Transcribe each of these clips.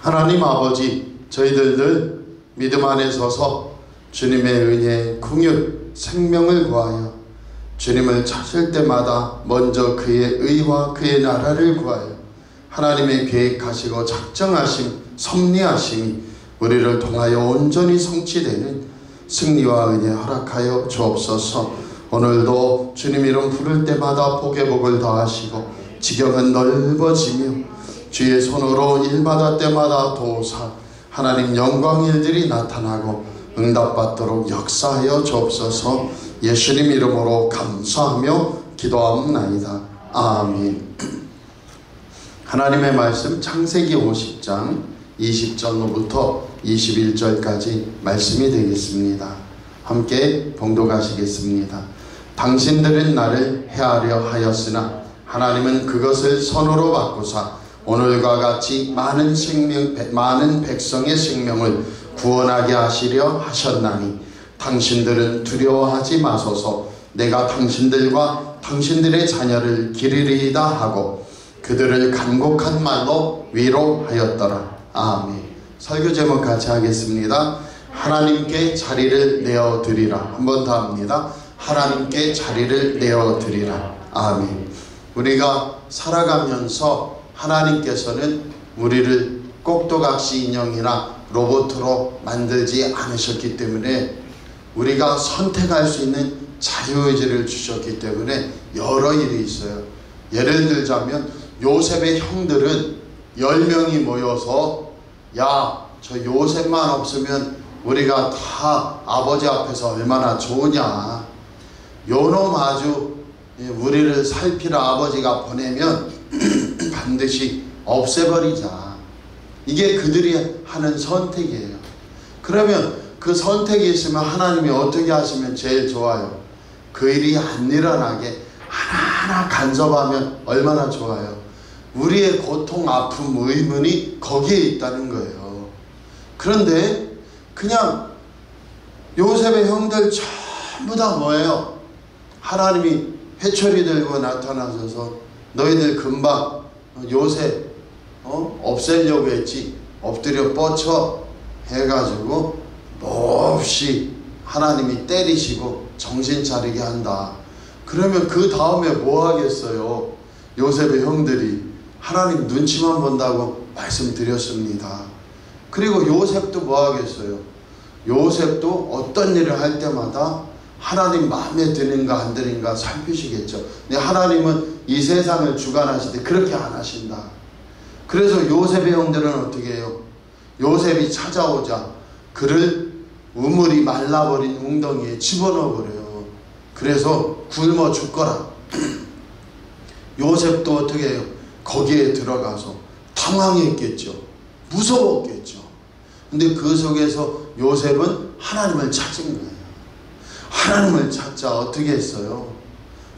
하나님 아버지, 저희들 믿음 안에 서서 주님의 은혜, 긍휼, 생명을 구하여 주님을 찾을 때마다 먼저 그의 의와 그의 나라를 구하여 하나님의 계획하시고 작정하심, 섭리하심이 우리를 통하여 온전히 성취되는 승리와 은혜 허락하여 주옵소서. 오늘도 주님 이름 부를 때마다 복에 복을 더하시고 지경은 넓어지며 주의 손으로 일마다 때마다 도우사 하나님 영광 일들이 나타나고 응답받도록 역사하여 주옵소서. 예수님 이름으로 감사하며 기도하옵나이다. 아멘. 하나님의 말씀 창세기 50장 20절로부터 21절까지 말씀이 되겠습니다. 함께 봉독하시겠습니다. 당신들은 나를 해하려 하였으나 하나님은 그것을 선으로 바꾸사 오늘과 같이 많은 백성의 생명을 구원하게 하시려 하셨나니 당신들은 두려워하지 마소서. 내가 당신들과 당신들의 자녀를 기르리이다 하고 그들을 간곡한 말로 위로하였더라. 아멘. 설교 제목 같이 하겠습니다. 하나님께 자리를 내어드리라. 한 번 더 합니다. 하나님께 자리를 내어드리라. 아멘. 우리가 살아가면서 하나님께서는 우리를 꼭두각시 인형이나 로봇으로 만들지 않으셨기 때문에 우리가 선택할 수 있는 자유의지를 주셨기 때문에 여러 일이 있어요. 예를 들자면 요셉의 형들은 10명이 모여서 야, 저 요셉만 없으면 우리가 다 아버지 앞에서 얼마나 좋으냐, 요놈 아주 우리를 살피라 아버지가 보내면 반드시 없애버리자. 이게 그들이 하는 선택이에요. 그러면 그 선택이 있으면 하나님이 어떻게 하시면 제일 좋아요? 그 일이 안 일어나게 하나하나 간섭하면 얼마나 좋아요? 우리의 고통, 아픔, 의문이 거기에 있다는 거예요. 그런데 그냥 요셉의 형들 전부 다 뭐예요? 하나님이 회초리 들고 나타나셔서 너희들 금방 요셉 없애려고 했지, 엎드려 뻗쳐 해가지고 몹시 하나님이 때리시고 정신 차리게 한다. 그러면 그 다음에 뭐 하겠어요? 요셉의 형들이 하나님 눈치만 본다고 말씀드렸습니다. 그리고 요셉도 뭐 하겠어요? 요셉도 어떤 일을 할 때마다 하나님 마음에 드는가 안 드는가 살피시겠죠. 근데 하나님은 이 세상을 주관하시되 그렇게 안 하신다. 그래서 요셉의 형들은 어떻게 해요? 요셉이 찾아오자 그를 우물이 말라버린 웅덩이에 집어넣어버려요. 그래서 굶어 죽거라. 요셉도 어떻게 해요? 거기에 들어가서 당황했겠죠. 무서웠겠죠. 근데 그 속에서 요셉은 하나님을 찾은 거예요. 하나님을 찾자 어떻게 했어요?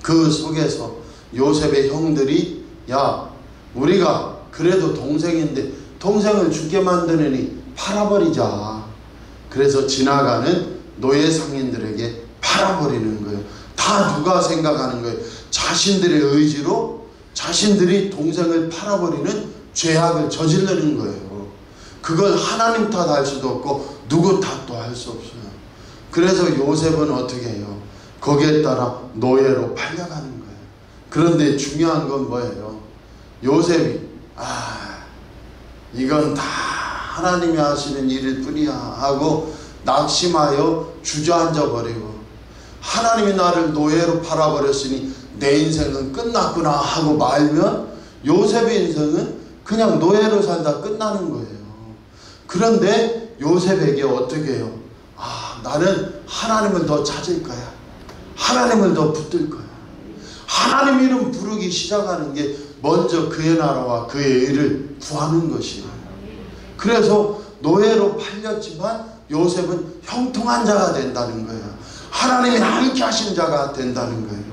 그 속에서 요셉의 형들이 야, 우리가 그래도 동생인데 동생을 죽게 만드느니 팔아버리자. 그래서 지나가는 노예 상인들에게 팔아버리는 거예요. 다 누가 생각하는 거예요? 자신들의 의지로 자신들이 동생을 팔아버리는 죄악을 저지르는 거예요. 그걸 하나님 탓할 수도 없고 누구 탓도 할 수 없어요. 그래서 요셉은 어떻게 해요? 거기에 따라 노예로 팔려가는 거예요. 그런데 중요한 건 뭐예요? 요셉이 이건 다 하나님이 하시는 일일 뿐이야 하고 낙심하여 주저앉아 버리고 하나님이 나를 노예로 팔아버렸으니 내 인생은 끝났구나 하고 말면 요셉의 인생은 그냥 노예로 살다 끝나는 거예요. 그런데 요셉에게 어떻게 해요? 나는 하나님을 더 찾을 거야. 하나님을 더 붙들 거야. 하나님 이름 부르기 시작하는 게 먼저 그의 나라와 그의 의를 구하는 것이에요. 그래서 노예로 팔렸지만 요셉은 형통한 자가 된다는 거예요. 하나님이 함께 하신 자가 된다는 거예요.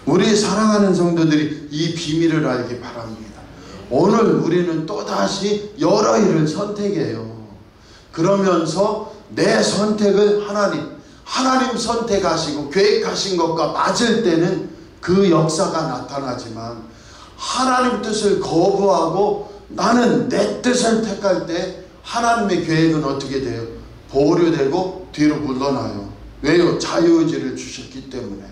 우리 사랑하는 성도들이 이 비밀을 알기 바랍니다. 오늘 우리는 또다시 여러 일을 선택해요. 그러면서 내 선택을 하나님 선택하시고 계획하신 것과 맞을 때는 그 역사가 나타나지만 하나님 뜻을 거부하고 나는 내 뜻을 택할 때 하나님의 계획은 어떻게 돼요? 보류되고 뒤로 물러나요. 왜요? 자유의지를 주셨기 때문에.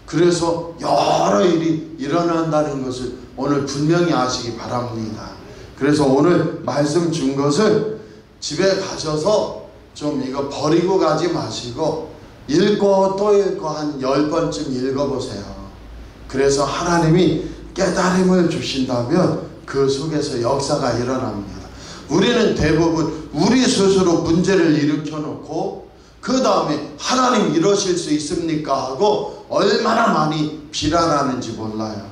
그래서 여러 일이 일어난다는 것을 오늘 분명히 아시기 바랍니다. 그래서 오늘 말씀 준 것을 집에 가셔서 좀 이거 버리고 가지 마시고 읽고 또 읽고 한 10번쯤 읽어보세요. 그래서 하나님이 깨달음을 주신다면 그 속에서 역사가 일어납니다. 우리는 대부분 우리 스스로 문제를 일으켜 놓고 그 다음에 하나님 이러실 수 있습니까? 하고 얼마나 많이 비난하는지 몰라요.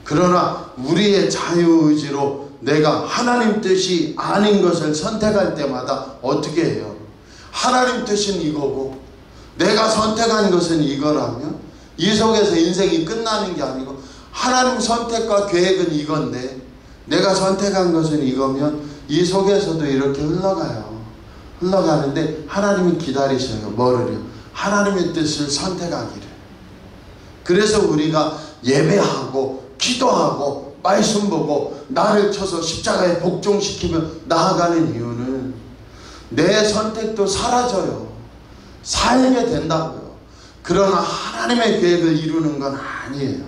그러나 우리의 자유의지로 내가 하나님 뜻이 아닌 것을 선택할 때마다 어떻게 해요? 하나님 뜻은 이거고 내가 선택한 것은 이거라면 이 속에서 인생이 끝나는 게 아니고 하나님 선택과 계획은 이건데 내가 선택한 것은 이거면 이 속에서도 이렇게 흘러가는데 하나님이 기다리셔요. 뭐를요? 하나님의 뜻을 선택하기를. 그래서 우리가 예배하고 기도하고 말씀 보고 나를 쳐서 십자가에 복종시키며 나아가는 이유는 내 선택도 사라져요. 살게 된다고요. 그러나 하나님의 계획을 이루는 건 아니에요.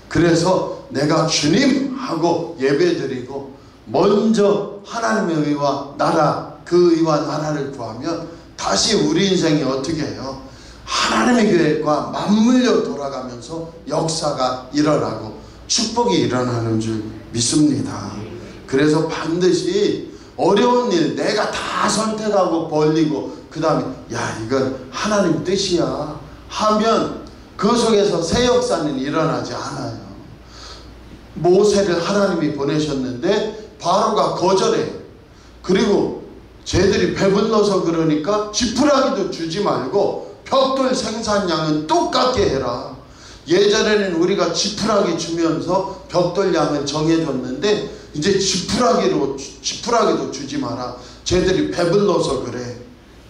그래서 내가 주님 하고 예배드리고 먼저 하나님의 의와 나라, 그 의와 나라를 구하면 다시 우리 인생이 어떻게 해요? 하나님의 계획과 맞물려 돌아가면서 역사가 일어나고 축복이 일어나는 줄 믿습니다. 그래서 반드시 어려운 일 내가 다 선택하고 벌리고 그 다음에 야 이건 하나님 뜻이야 하면 그 속에서 새 역사는 일어나지 않아요. 모세를 하나님이 보내셨는데 바로가 거절해요. 그리고 쟤들이 배불러서 그러니까 지푸라기도 주지 말고 벽돌 생산량은 똑같게 해라. 예전에는 우리가 지푸라기 주면서 벽돌 양을 정해줬는데 이제 지푸라기도 주지 마라. 쟤들이 배불러서 그래.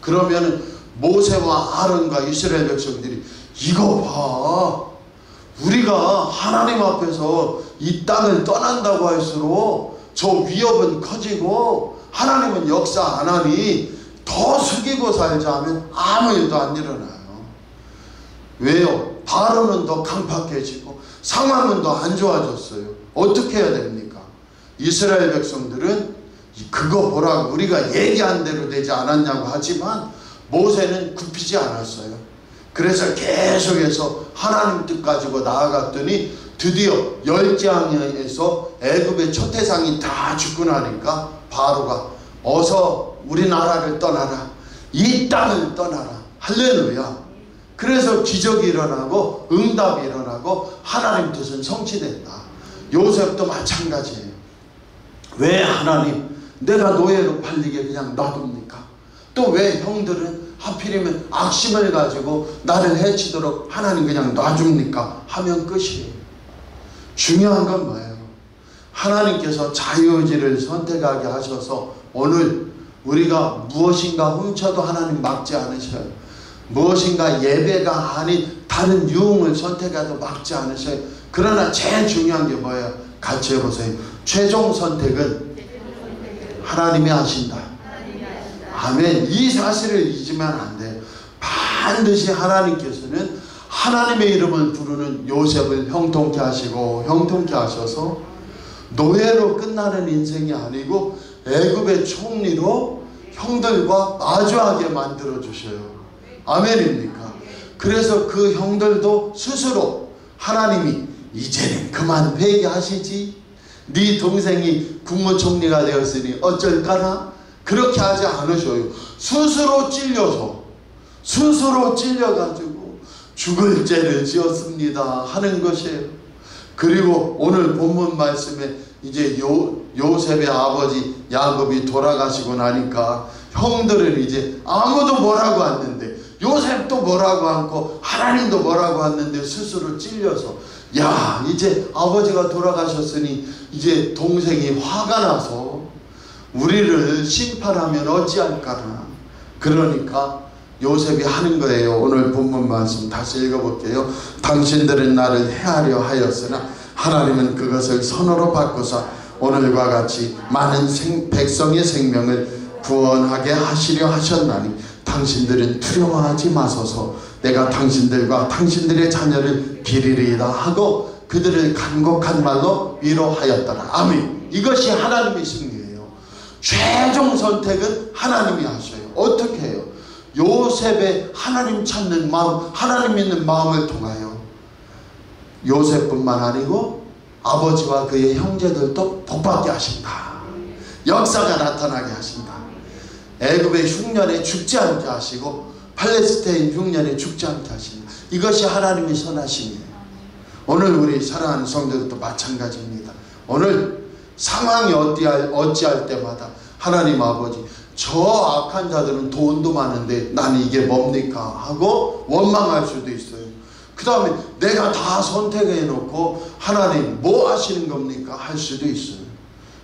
그러면 모세와 아론과 이스라엘 백성들이 이거 봐. 우리가 하나님 앞에서 이 땅을 떠난다고 할수록 저 위협은 커지고 하나님은 역사 안 하니 더 숙이고 살자 하면 아무 일도 안 일어나요. 왜요? 바로는 더 강팍해지고 상황은 더 안 좋아졌어요. 어떻게 해야 됩니까? 이스라엘 백성들은 그거 보라고 우리가 얘기한 대로 되지 않았냐고 하지만 모세는 굽히지 않았어요. 그래서 계속해서 하나님 뜻 가지고 나아갔더니 드디어 열장에서 애굽의 초태상이 다 죽고 나니까 바로가 어서 우리나라를 떠나라. 이 땅을 떠나라. 할렐루야. 그래서 기적이 일어나고 응답이 일어나고 하나님 뜻은 성취된다. 요셉도 마찬가지예요. 왜 하나님 내가 노예로 팔리게 그냥 놔둡니까? 또 왜 형들은 하필이면 악심을 가지고 나를 해치도록 하나님 그냥 놔줍니까? 하면 끝이에요. 중요한 건 뭐예요? 하나님께서 자유의지를 선택하게 하셔서 오늘 우리가 무엇인가 훔쳐도 하나님 막지 않으셔요. 무엇인가 예배가 아닌 다른 유흥을 선택해도 막지 않으셔요. 그러나 제일 중요한 게 뭐예요? 같이 해보세요. 최종 선택은 하나님이 하신다. 아멘. 이 사실을 잊으면 안 돼요. 반드시 하나님께서는 하나님의 이름을 부르는 요셉을 형통케 하시고 형통케 하셔서 노예로 끝나는 인생이 아니고 애굽의 총리로 형들과 마주하게 만들어 주셔요. 아멘입니까? 그래서 그 형들도 스스로 하나님이 이제는 그만 회개하시지, 네 동생이 국무총리가 되었으니 어쩔까나 그렇게 하지 않으셔요. 스스로 찔려가지고 죽을 죄를 지었습니다 하는 것이에요. 그리고 오늘 본문 말씀에 이제 요셉의 아버지 야곱이 돌아가시고 나니까 형들은 이제 아무도 뭐라고 했는데 요셉도 뭐라고 않고 하나님도 뭐라고 했는데 스스로 찔려서 야 이제 아버지가 돌아가셨으니 이제 동생이 화가 나서 우리를 심판하면 어찌할까나. 그러니까 요셉이 하는 거예요. 오늘 본문 말씀 다시 읽어볼게요. 당신들은 나를 해하려 하였으나 하나님은 그것을 선으로 바꾸사 오늘과 같이 많은 백성의 생명을 구원하게 하시려 하셨나니 당신들은 두려워하지 마소서. 내가 당신들과 당신들의 자녀를 기리리이다 하고 그들을 간곡한 말로 위로하였더라. 아멘. 이것이 하나님의 승리예요. 최종 선택은 하나님이 하셔요. 어떻게 해요? 요셉의 하나님 찾는 마음, 하나님 믿는 마음을 통하여 요셉뿐만 아니고 아버지와 그의 형제들도 복받게 하신다. 역사가 나타나게 하신다. 애굽의 흉년에 죽지 않게 하시고 팔레스타인 흉년에 죽지 않게 하신다. 이것이 하나님의 선하심이에요. 오늘 우리 사랑하는 성도들도 마찬가지입니다. 오늘 상황이 어찌할 때마다 하나님 아버지, 저 악한 자들은 돈도 많은데 나는 이게 뭡니까 하고 원망할 수도 있어요. 그 다음에 내가 다 선택해 놓고 하나님 뭐 하시는 겁니까 할 수도 있어요.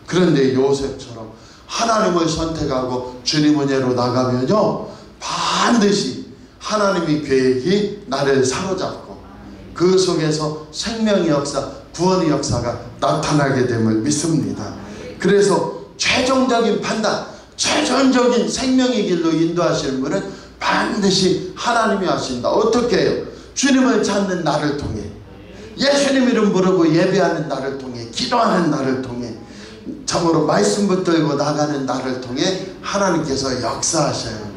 그런데 요셉처럼 하나님을 선택하고 주님 은혜로 나가면요, 반드시 하나님의 계획이 나를 사로잡고 그 속에서 생명의 역사, 구원의 역사가 나타나게 됨을 믿습니다. 그래서 최종적인 판단, 최종적인 생명의 길로 인도하시는 분은 반드시 하나님이 하신다. 어떻게 해요? 주님을 찾는 나를 통해, 예수님 이름 부르고 예배하는 나를 통해, 기도하는 나를 통해, 참으로 말씀 붙들고 나가는 나를 통해 하나님께서 역사하셔요.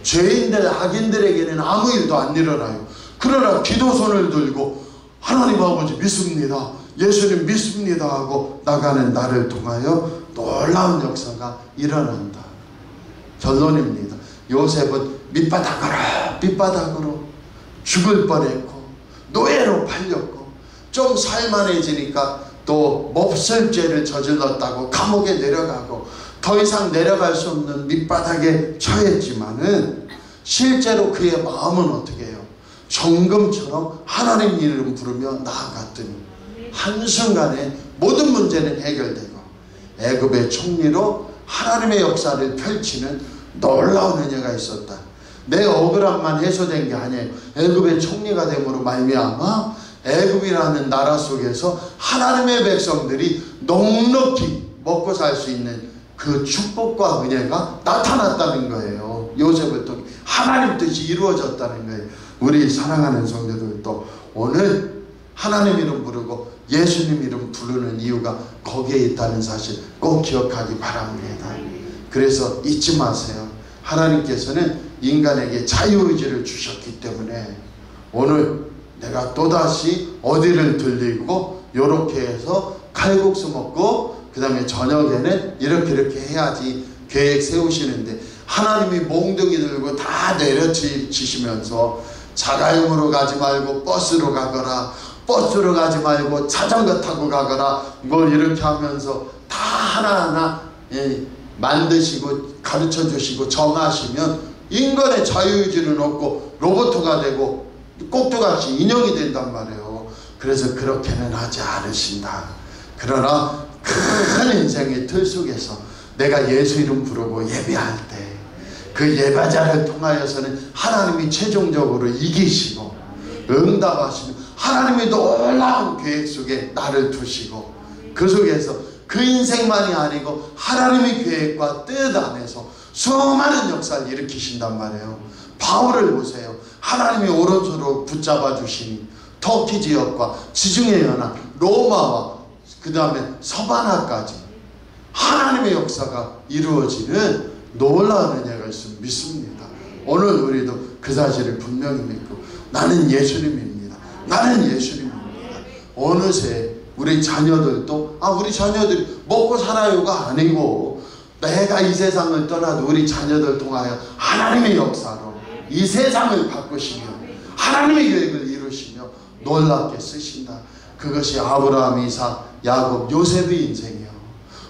죄인들, 악인들에게는 아무 일도 안 일어나요. 그러나 기도손을 들고 하나님 아버지 믿습니다, 예수님 믿습니다 하고 나가는 나를 통하여 놀라운 역사가 일어난다. 결론입니다. 요셉은 밑바닥으로 죽을 뻔했고 노예로 팔렸고 좀 살만해지니까 또 몹쓸 죄를 저질렀다고 감옥에 내려가고 더 이상 내려갈 수 없는 밑바닥에 처했지만은 실제로 그의 마음은 어떻게 해요? 정금처럼 하나님 이름 부르며 나아갔더니 한순간에 모든 문제는 해결되고 애굽의 총리로 하나님의 역사를 펼치는 놀라운 은혜가 있었다. 내 억울함만 해소된 게 아니에요. 애굽의 총리가 됨으로 말미암아 애굽이라는 나라 속에서 하나님의 백성들이 넉넉히 먹고 살 수 있는 그 축복과 은혜가 나타났다는 거예요. 요셉을 통해 하나님 뜻이 이루어졌다는 거예요. 우리 사랑하는 성도들도 오늘 하나님 이름 부르고 예수님 이름 부르는 이유가 거기에 있다는 사실 꼭 기억하기 바랍니다. 그래서 잊지 마세요. 하나님께서는 인간에게 자유의지를 주셨기 때문에 오늘 내가 또다시 어디를 들리고 요렇게 해서 칼국수 먹고 그 다음에 저녁에는 이렇게 해야지 계획 세우시는데 하나님이 몽둥이 들고 다 내려치시면서 자가용으로 가지 말고 버스로 가거라, 버스로 가지 말고 자전거 타고 가거라, 뭘 이렇게 하면서 다 하나하나 만드시고 가르쳐 주시고 정하시면 인간의 자유의지는 없고 로봇가 되고 꼭두같이 인형이 된단 말이에요. 그래서 그렇게는 하지 않으신다. 그러나 큰 인생의 틀 속에서 내가 예수 이름 부르고 예배할 때 그 예배자를 통하여서는 하나님이 최종적으로 이기시고 응답하시는 하나님의 놀라운 계획 속에 나를 두시고 그 속에서 그 인생만이 아니고 하나님의 계획과 뜻 안에서 수많은 역사를 일으키신단 말이에요. 바울을 보세요. 하나님이 오른손으로 붙잡아 주시니 터키 지역과 지중해 연합, 로마와 그 다음에 서바나까지 하나님의 역사가 이루어지는 놀라운 은혜가 있음을 믿습니다. 오늘 우리도 그 사실을 분명히 믿고 나는 예수님입니다. 나는 예수님입니다. 어느새 우리 자녀들도 우리 자녀들이 먹고 살아요가 아니고 내가 이 세상을 떠나도 우리 자녀들 통하여 하나님의 역사로 이 세상을 바꾸시며 하나님의 계획을 이루시며 놀랍게 쓰신다. 그것이 아브라함, 이삭, 야곱, 요셉의 인생이요.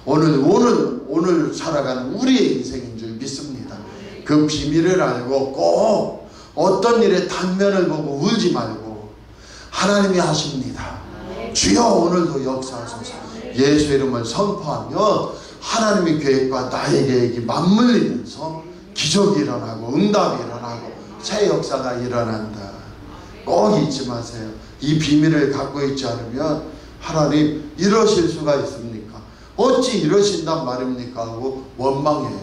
오늘 살아가는 우리의 인생인 줄 믿습니다. 그 비밀을 알고 꼭 어떤 일의 단면을 보고 울지 말고 하나님이 하십니다. 주여 오늘도 역사하소서. 예수 이름을 선포하며 하나님의 계획과 나의 계획이 맞물리면서 기적이 일어나고 응답이 일어나고 새 역사가 일어난다. 꼭 잊지 마세요. 이 비밀을 갖고 있지 않으면 하나님 이러실 수가 있습니까? 어찌 이러신단 말입니까 하고 원망해요.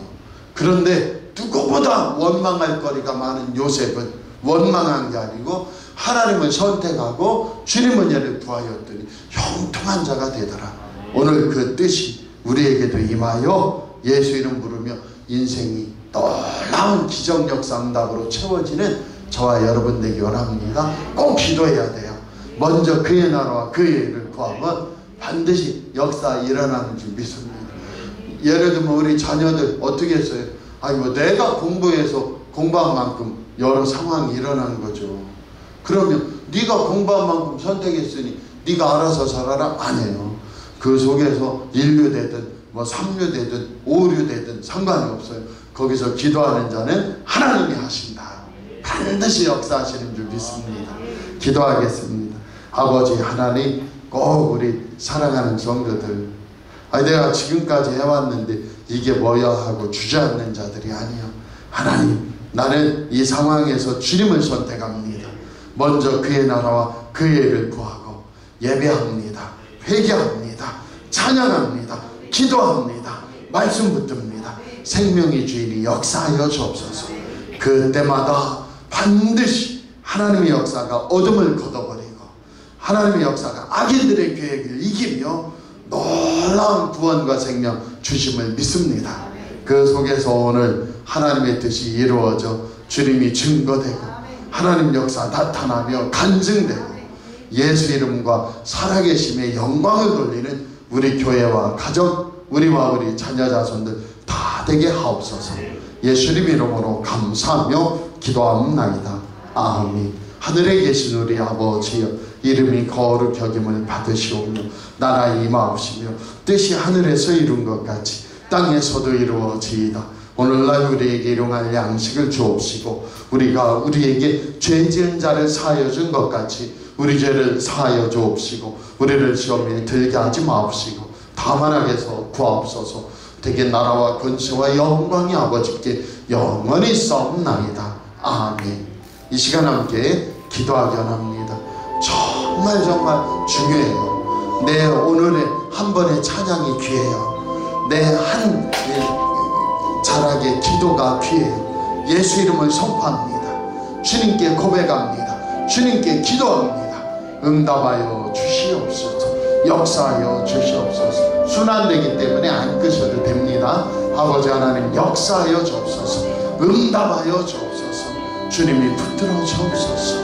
그런데 누구보다 원망할 거리가 많은 요셉은 원망한 게 아니고 하나님을 선택하고 주님은 얘를 구하였더니 형통한 자가 되더라. 오늘 그 뜻이 우리에게도 임하여 예수 이름 부르며 인생이 놀라운 기적력 상답으로 채워지는 저와 여러분 되기 원합니다. 꼭 기도해야 돼요. 먼저 그의 나라와 그의 일을 구하면 반드시 역사 일어나는 줄 믿습니다. 예를 들면 우리 자녀들 어떻게 했어요? 아니 뭐 내가 공부해서 공부한 만큼 여러 상황이 일어나는 거죠. 그러면 네가 공부한 만큼 선택했으니 네가 알아서 살아라? 아니에요. 그 속에서 1류 되든 뭐 3류 되든 5류 되든 상관이 없어요. 거기서 기도하는 자는 하나님이 하신다. 반드시 역사하시는 줄 믿습니다. 기도하겠습니다. 아버지 하나님, 꼭 우리 사랑하는 성도들, 내가 지금까지 해왔는데 이게 뭐야 하고 주저앉는 자들이 아니요. 하나님, 나는 이 상황에서 주님을 선택합니다. 먼저 그의 나라와 그의 일을 구하고 예배합니다. 회개합니다. 찬양합니다. 기도합니다. 말씀 붙듭니다. 생명의 주인이 역사하여 주옵소서. 그때마다 반드시 하나님의 역사가 어둠을 걷어버리고 하나님의 역사가 악인들의 계획을 이기며 놀라운 구원과 생명 주심을 믿습니다. 그 속에서 오늘 하나님의 뜻이 이루어져 주님이 증거되고 하나님 역사 나타나며 간증되고 예수 이름과 살아계심의 영광을 돌리는 우리 교회와 가정, 우리와 우리 자녀 자손들 다 되게 하옵소서. 예수님 이름으로 감사하며 기도합나이다. 아멘. 하늘에 계신 우리 아버지여, 이름이 거룩히 여김을 받으시오며 나라 임하옵시며 뜻이 하늘에서 이룬 것 같이 땅에서도 이루어지이다. 오늘날 우리에게 일용할 양식을 주옵시고 우리가 우리에게 죄 지은 자를 사하여 준 것 같이 우리 죄를 사하여 주옵시고 우리를 시험에 들게 하지 마옵시고 다만 악에서 구하옵소서. 되게 나라와 권세와 영광이 아버지께 영원히 싸움나이다. 아멘. 이 시간 함께 기도하기 원합니다. 정말 중요해요. 내 오늘의 한 번의 찬양이 귀해요. 내 한 자락의 기도가 귀해요. 예수 이름을 선포합니다. 주님께 고백합니다. 주님께 기도합니다. 응답하여 주시옵소서. 역사하여 주시옵소서. 순환되기 때문에 안 끄셔도 됩니다. 아버지 하나님, 역사하여 주옵소서. 응답하여 주옵소서. 주님이 붙들어 주옵소서.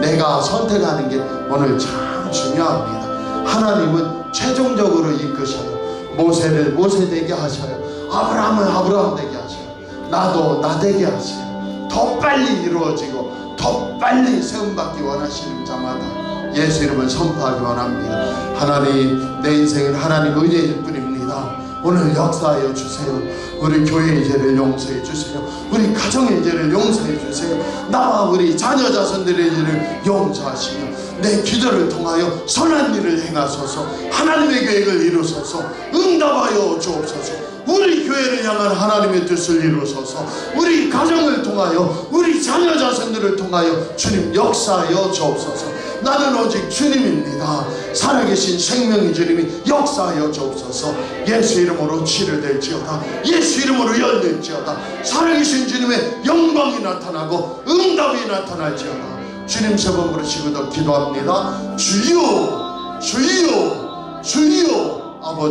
내가 선택하는 게 오늘 참 중요합니다. 하나님은 최종적으로 이끄셔요. 모세를 모세 되게 하셔요. 아브라함은 아브라함 되게 하셔요. 나도 나 되게 하세요. 더 빨리 이루어지고 더 빨리 세움받기 원하시는 자마다 예수 이름을 선포하기 원합니다. 하나님, 내 인생은 하나님 은혜일 뿐입니다. 오늘 역사하여 주세요. 우리 교회의 죄를 용서해 주세요. 우리 가정의 죄를 용서해 주세요. 나와 우리 자녀 자손들의 죄를 용서하시며 내 기도를 통하여 선한 일을 행하소서. 하나님의 계획을 이루소서. 응답하여 주옵소서. 우리 교회를 향한 하나님의 뜻을 이루소서. 우리 가정을 통하여 우리 자녀 자손들을 통하여 주님 역사하여 주옵소서. 나는 오직 주님입니다. 살아계신 생명의 주님이 역사하여 주옵소서. 예수 이름으로 치료될지어다. 예수 이름으로 열릴지어다. 살아계신 주님의 영광이 나타나고 응답이 나타날지어다. 주님 세 번 부르시고도 기도합니다. 주여, 주여, 주여. 아버지